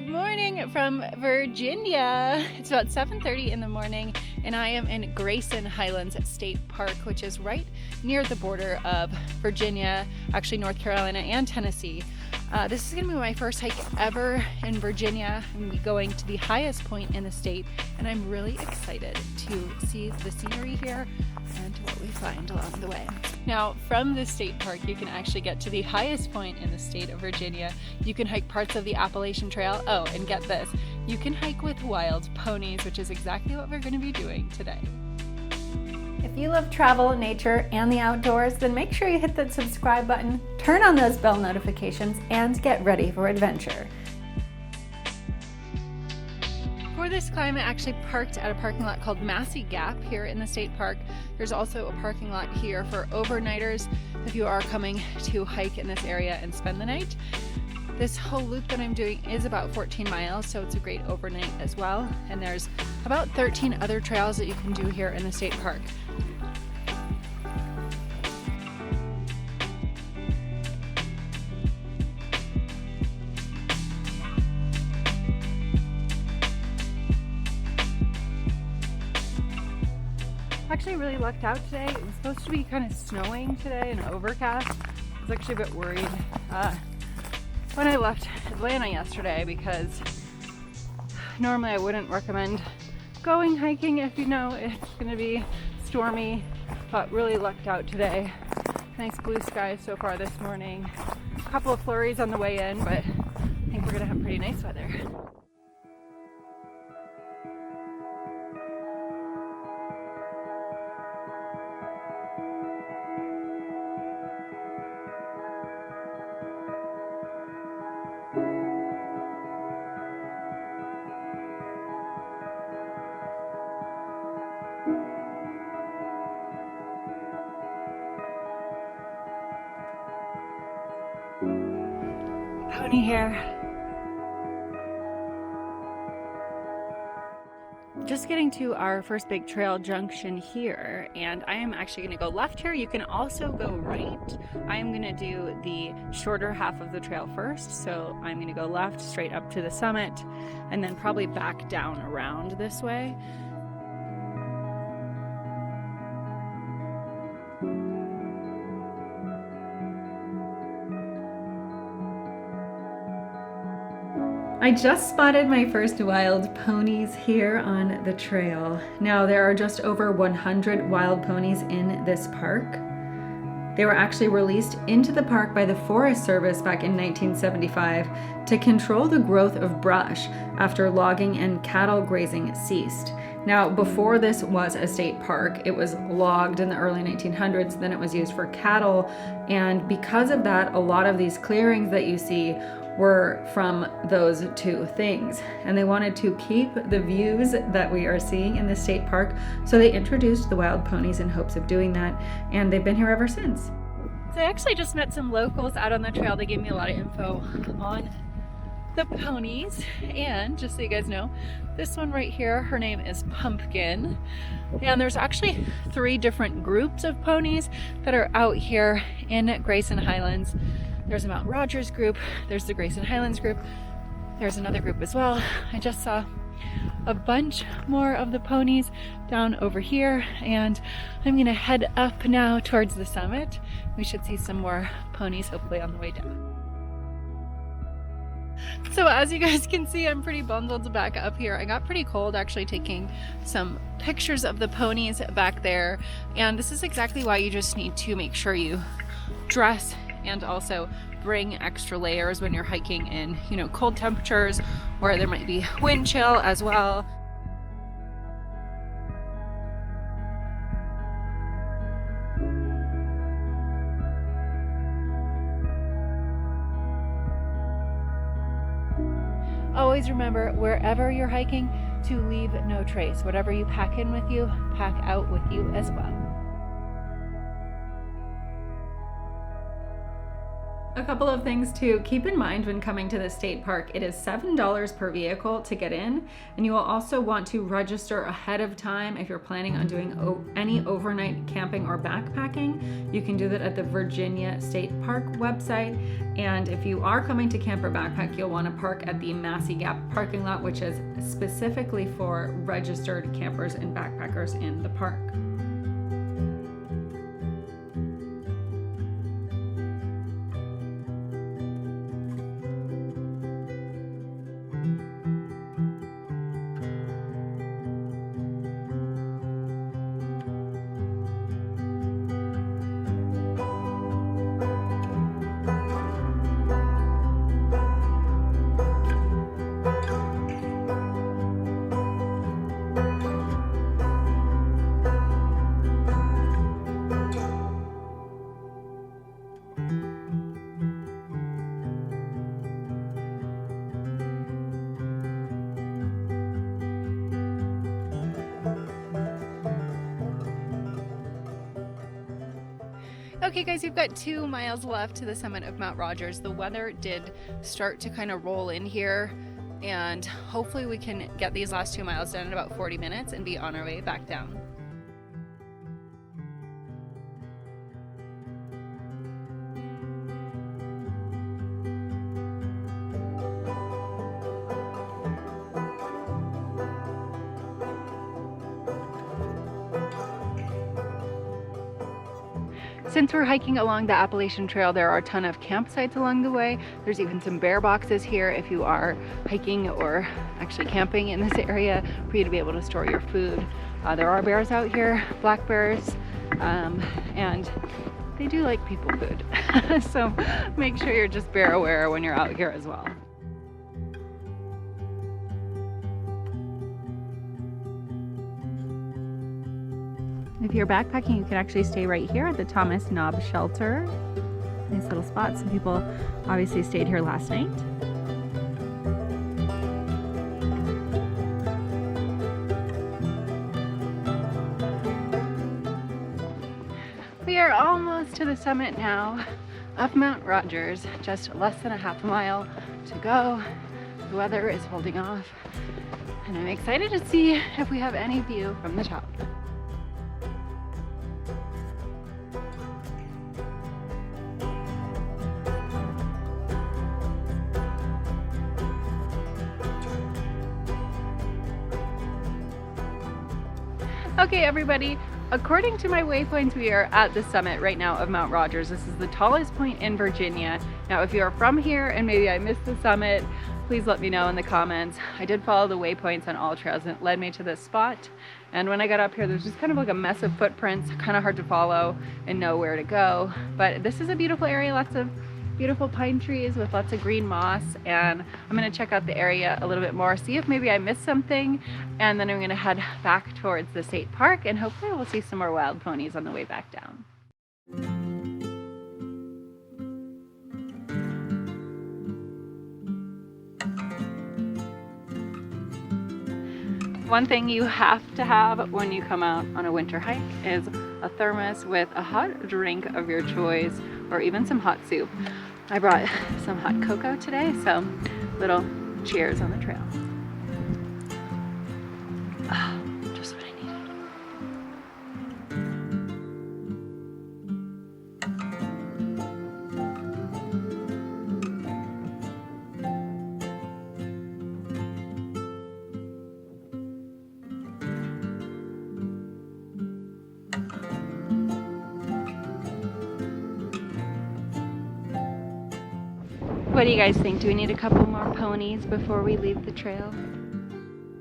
Good morning from Virginia. It's about 7:30 in the morning and I am in Grayson Highlands State Park, which is right near the border of Virginia, actually North Carolina and Tennessee. This is going to be my first hike ever in Virginia. I'm going to be going to the highest point in the state and I'm really excited to see the scenery here and what we find along the way. Now, from the state park, you can actually get to the highest point in the state of Virginia. You can hike parts of the Appalachian Trail. Oh, and get this, you can hike with wild ponies, which is exactly what we're going to be doing today. If you love travel, nature, and the outdoors, then make sure you hit that subscribe button, turn on those bell notifications, and get ready for adventure. For this climb, I actually parked at a parking lot called Massie Gap here in the state park. There's also a parking lot here for overnighters if you are coming to hike in this area and spend the night. This whole loop that I'm doing is about 14 miles, so it's a great overnight as well. And there's about 13 other trails that you can do here in the state park. Actually really lucked out today. It was supposed to be kind of snowing today and overcast. I was actually a bit worried when I left Atlanta yesterday because normally I wouldn't recommend going hiking if you know it's going to be stormy, but really lucked out today. Nice blue skies so far this morning. A couple of flurries on the way in, but I think we're going to have pretty nice weather. Pony hair. Just getting to our first big trail junction here, and I am actually going to go left here. You can also go right. I am going to do the shorter half of the trail first, so I'm going to go left straight up to the summit and then probably back down around this way. I just spotted my first wild ponies here on the trail. Now there are just over 100 wild ponies in this park. They were actually released into the park by the Forest Service back in 1975 to control the growth of brush after logging and cattle grazing ceased. Now, before this was a state park, it was logged in the early 1900s, then it was used for cattle, and because of that, a lot of these clearings that you see were from those two things. And they wanted to keep the views that we are seeing in the state park, so they introduced the wild ponies in hopes of doing that, and they've been here ever since. So I actually just met some locals out on the trail. They gave me a lot of info on the ponies, and just so you guys know, this one right here, her name is Pumpkin, and there's actually 3 different groups of ponies that are out here in Grayson Highlands. There's a Mount Rogers group, there's the Grayson Highlands group, there's another group as well. I just saw a bunch more of the ponies down over here, and I'm gonna head up now towards the summit. We should see some more ponies hopefully on the way down. So as you guys can see, I'm pretty bundled back up here. I got pretty cold actually taking some pictures of the ponies back there, and this is exactly why you just need to make sure you dress and also bring extra layers when you're hiking in, cold temperatures where there might be wind chill as well. Always remember, wherever you're hiking, to leave no trace. Whatever you pack in with you, pack out with you as well. A couple of things to keep in mind when coming to the state park. It is $7 per vehicle to get in, and you will also want to register ahead of time if you're planning on doing any overnight camping or backpacking. You can do that at the Virginia State Park website, and if you are coming to camp or backpack, you'll want to park at the Massie Gap parking lot, which is specifically for registered campers and backpackers in the park. Okay guys, we've got 2 miles left to the summit of Mount Rogers. The weather did start to kind of roll in here, and hopefully we can get these last 2 miles done in about 40 minutes and be on our way back down. Since we're hiking along the Appalachian Trail, there are a ton of campsites along the way. There's even some bear boxes here if you are hiking or actually camping in this area for you to be able to store your food. There are bears out here, black bears, and they do like people food. So make sure you're just bear aware when you're out here as well. If you're backpacking, you can actually stay right here at the Thomas Knob Shelter. Nice little spot. Some people obviously stayed here last night. We are almost to the summit now of Mount Rogers. Just less than a half a mile to go. The weather is holding off, and I'm excited to see if we have any view from the top. Okay everybody, according to my waypoints, we are at the summit right now of Mount Rogers. This is the tallest point in Virginia. Now if you are from here and maybe I missed the summit, please let me know in the comments. I did follow the waypoints on all trails and it led me to this spot. And when I got up here, there's just kind of like a mess of footprints, kind of hard to follow and know where to go. But this is a beautiful area, lots of beautiful pine trees with lots of green moss, and I'm going to check out the area a little bit more, see if maybe I missed something, and then I'm going to head back towards the state park, and hopefully we'll see some more wild ponies on the way back down. One thing you have to have when you come out on a winter hike is a thermos with a hot drink of your choice, or even some hot soup. I brought some hot cocoa today, so little cheers on the trail. Oh, just what I needed. What do you guys think? Do we need a couple more ponies before we leave the trail?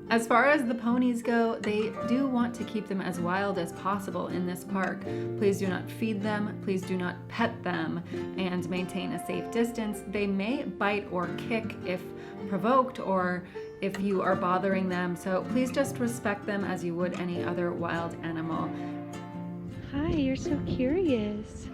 As far as the ponies go, they do want to keep them as wild as possible in this park. Please do not feed them, please do not pet them, and maintain a safe distance. They may bite or kick if provoked or if you are bothering them, so please just respect them as you would any other wild animal. Hi, you're so curious.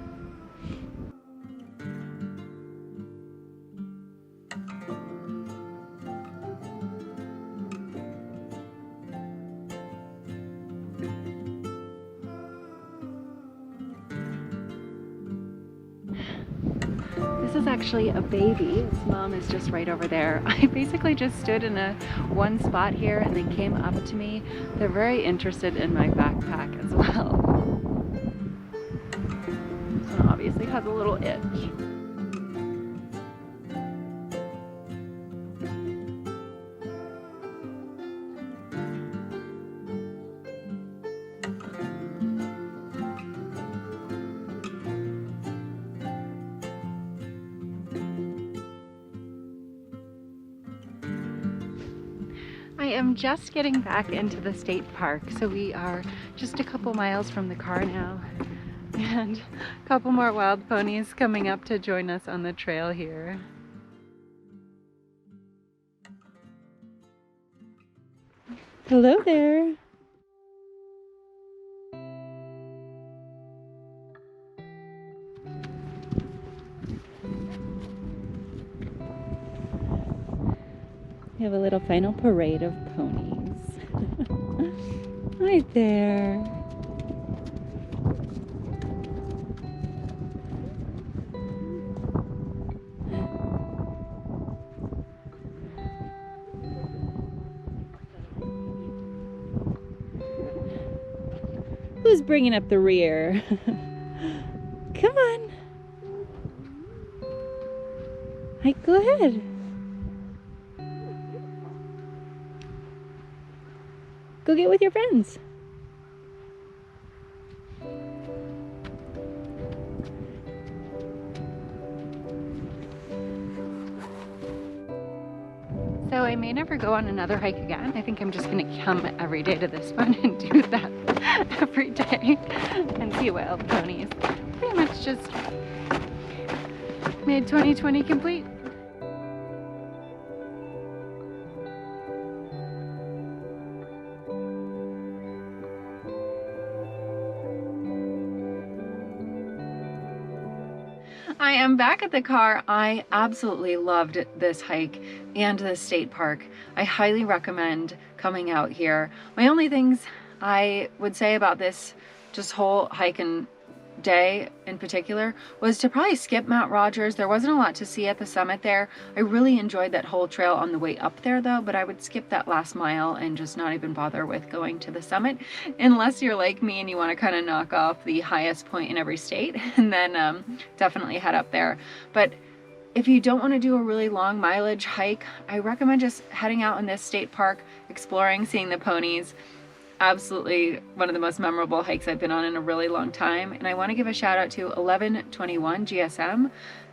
this is actually a baby. Its mom is just right over there. I basically just stood in one spot here and they came up to me. They're very interested in my backpack as well. This one obviously has a little itch. I am just getting back into the state park, so we are just a couple miles from the car now, and a couple more wild ponies coming up to join us on the trail here. Hello there. We have a little final parade of ponies. Right there. Who's bringing up the rear? Come on. Hi, go ahead. Go get with your friends. So I may never go on another hike again. I think I'm just gonna come every day to this one and do that every day and see wild ponies. Pretty much just made 2020 complete. I am back at the car. I absolutely loved this hike and the state park. I highly recommend coming out here. My only things I would say about this just whole hike and day in particular was to probably skip Mount Rogers. There wasn't a lot to see at the summit there. I really enjoyed that whole trail on the way up there though, but I would skip that last mile and just not even bother with going to the summit unless you're like me and you want to kind of knock off the highest point in every state, and then definitely head up there. But if you don't want to do a really long mileage hike, I recommend just heading out in this state park, exploring, seeing the ponies. Absolutely one of the most memorable hikes I've been on in a really long time. And I want to give a shout out to 1121 GSM,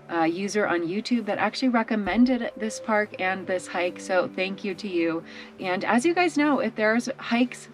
a user on YouTube that actually recommended this park and this hike. So thank you to you. And as you guys know, if there's hikes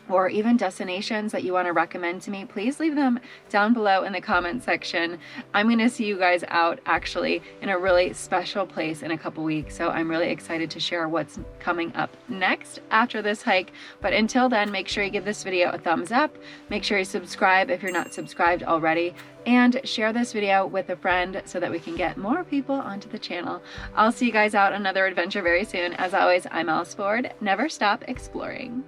or even destinations that you want to recommend to me, please leave them down below in the comment section. I'm going to see you guys out actually in a really special place in a couple weeks, so I'm really excited to share what's coming up next after this hike. But until then, make sure you give this video a thumbs up, make sure you subscribe if you're not subscribed already, and share this video with a friend so that we can get more people onto the channel. I'll see you guys out on another adventure very soon. As always, I'm Alice Ford. Never stop exploring.